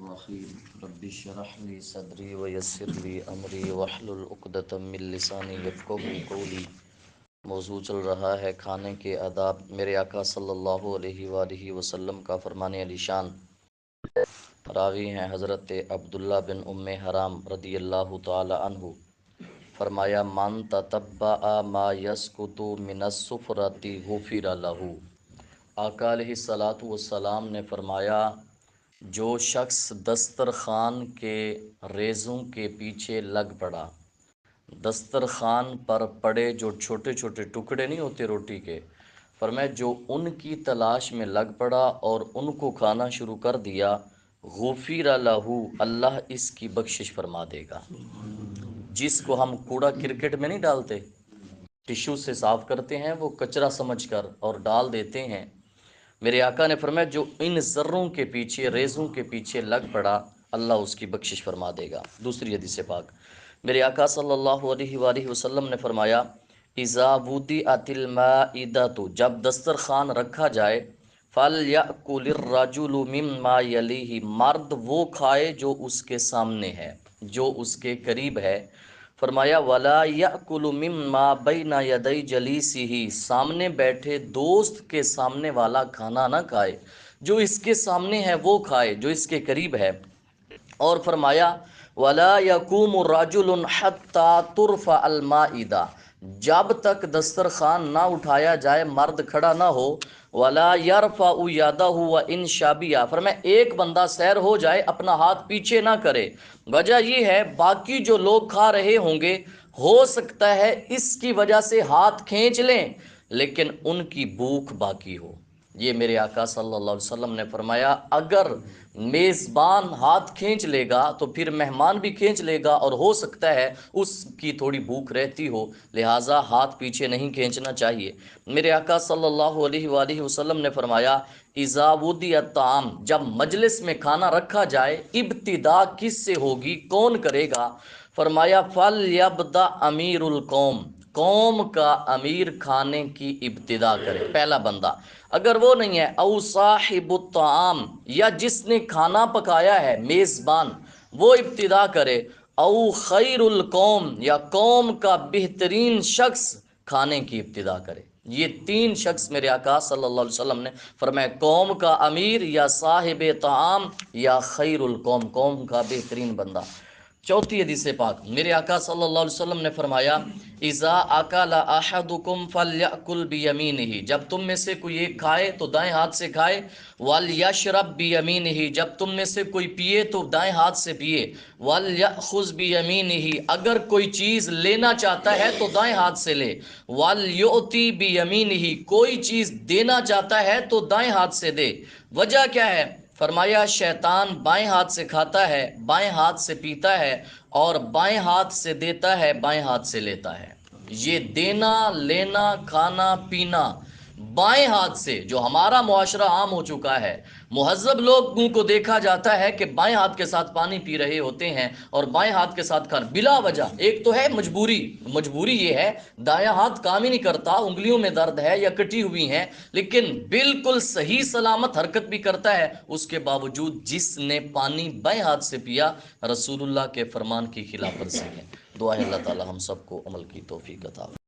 الرحیم رب اشرح لی صدری ویسر لی امری واحلل عقدۃ من لسانی یفقہوا قولی۔ موضوع چل رہا ہے کھانے کے آداب۔ میرے آقا صلی اللہ علیہ وآلہ وسلم کا فرمان علی شان، راوی ہیں حضرت عبداللہ بن ام حرام رضی اللہ تعالی عنہ، فرمایا من تتبع ما یسقط من السفرۃ غفر لہ۔ آقا علیہ الصلاۃ والسلام نے فرمایا جو شخص دسترخوان کے ریزوں کے پیچھے لگ پڑا، دسترخوان پر پڑے جو چھوٹے چھوٹے ٹکڑے نہیں ہوتے روٹی کے، فرمایا جو ان کی تلاش میں لگ پڑا اور ان کو کھانا شروع کر دیا، غفر لہ، اللہ اس کی بخشش فرما دے گا۔ جس کو ہم کوڑا کرکٹ میں نہیں ڈالتے، ٹشو سے صاف کرتے ہیں، وہ کچرا سمجھ کر اور ڈال دیتے ہیں، میرے آقا نے فرمایا جو ان ذروں کے پیچھے ریزوں کے پیچھے لگ پڑا، اللہ اس کی بخشش فرما دے گا۔ دوسری حدیث پاک، میرے آقا صلی اللہ علیہ وآلہ وسلم نے فرمایا اذا وضعت المائدۃ، جب دسترخوان رکھا جائے، فلیأکل الرجل مما یلیہ، مرد وہ کھائے جو اس کے سامنے ہے، جو اس کے قریب ہے۔ فرمایا ولا یأکل مما بین یدی جلیسہ، سامنے بیٹھے دوست کے سامنے والا کھانا نہ کھائے، جو اس کے سامنے ہے وہ کھائے، جو اس کے قریب ہے۔ اور فرمایا ولا یقوم رجل حتی ترفع المائدہ، جب تک دسترخوان نہ اٹھایا جائے مرد کھڑا نہ ہو، ولا یرفع یدہ وان شبع، فرمایا ایک بندہ سیر ہو جائے اپنا ہاتھ پیچھے نہ کرے۔ وجہ یہ ہے باقی جو لوگ کھا رہے ہوں گے، ہو سکتا ہے اس کی وجہ سے ہاتھ کھینچ لیں لیکن ان کی بھوک باقی ہو۔ یہ میرے آقا صلی اللہ علیہ وسلم نے فرمایا اگر میزبان ہاتھ کھینچ لے گا تو پھر مہمان بھی کھینچ لے گا، اور ہو سکتا ہے اس کی تھوڑی بھوک رہتی ہو، لہٰذا ہاتھ پیچھے نہیں کھینچنا چاہیے۔ میرے آقا صلی اللہ علیہ وآلہ وسلم نے فرمایا اذا وضع الطعام، جب مجلس میں کھانا رکھا جائے، ابتدا کس سے ہوگی، کون کرے گا؟ فرمایا فلیبدأ امیر القوم، قوم کا امیر کھانے کی ابتدا کرے، پہلا بندہ۔ اگر وہ نہیں ہے او صاحب الطعام، یا جس نے کھانا پکایا ہے میزبان، وہ ابتدا کرے، او خیر القوم، یا قوم کا بہترین شخص کھانے کی ابتدا کرے۔ یہ تین شخص میرے آقا صلی اللہ علیہ وسلم نے فرمایا قوم کا امیر، یا صاحب طعام، یا خیر القوم، قوم کا بہترین بندہ۔ چوتھی حدیث پاک، میرے آقا صلی اللہ علیہ وسلم نے فرمایا اذا اکل احدکم فلیأکل بیمینہ، جب تم میں سے کوئی ایک کھائے تو دائیں ہاتھ سے کھائے، ولیشرب بیمینہ، جب تم میں سے کوئی پیے تو دائیں ہاتھ سے پیے، ولیأخذ بیمینہ، اگر کوئی چیز لینا چاہتا ہے تو دائیں ہاتھ سے لے، ولیؤتی بیمینہ، کوئی چیز دینا چاہتا ہے تو دائیں ہاتھ سے دے۔ وجہ کیا ہے؟ فرمایا شیطان بائیں ہاتھ سے کھاتا ہے، بائیں ہاتھ سے پیتا ہے، اور بائیں ہاتھ سے دیتا ہے، بائیں ہاتھ سے لیتا ہے۔ یہ دینا، لینا، کھانا، پینا بائیں ہاتھ سے، جو ہمارا معاشرہ عام ہو چکا ہے، مہذب لوگوں کو دیکھا جاتا ہے کہ بائیں ہاتھ کے ساتھ پانی پی رہے ہوتے ہیں اور بائیں ہاتھ کے ساتھ کھانا، بلا وجہ۔ ایک تو ہے مجبوری یہ ہے دایاں ہاتھ کام ہی نہیں کرتا، انگلیوں میں درد ہے یا کٹی ہوئی ہیں، لیکن بالکل صحیح سلامت حرکت بھی کرتا ہے، اس کے باوجود جس نے پانی بائیں ہاتھ سے پیا، رسول اللہ کے فرمان کی خلاف ورزی ہے۔ دعا ہے اللہ تعالی ہم سب کو عمل کی توفیق عطا فرمائے۔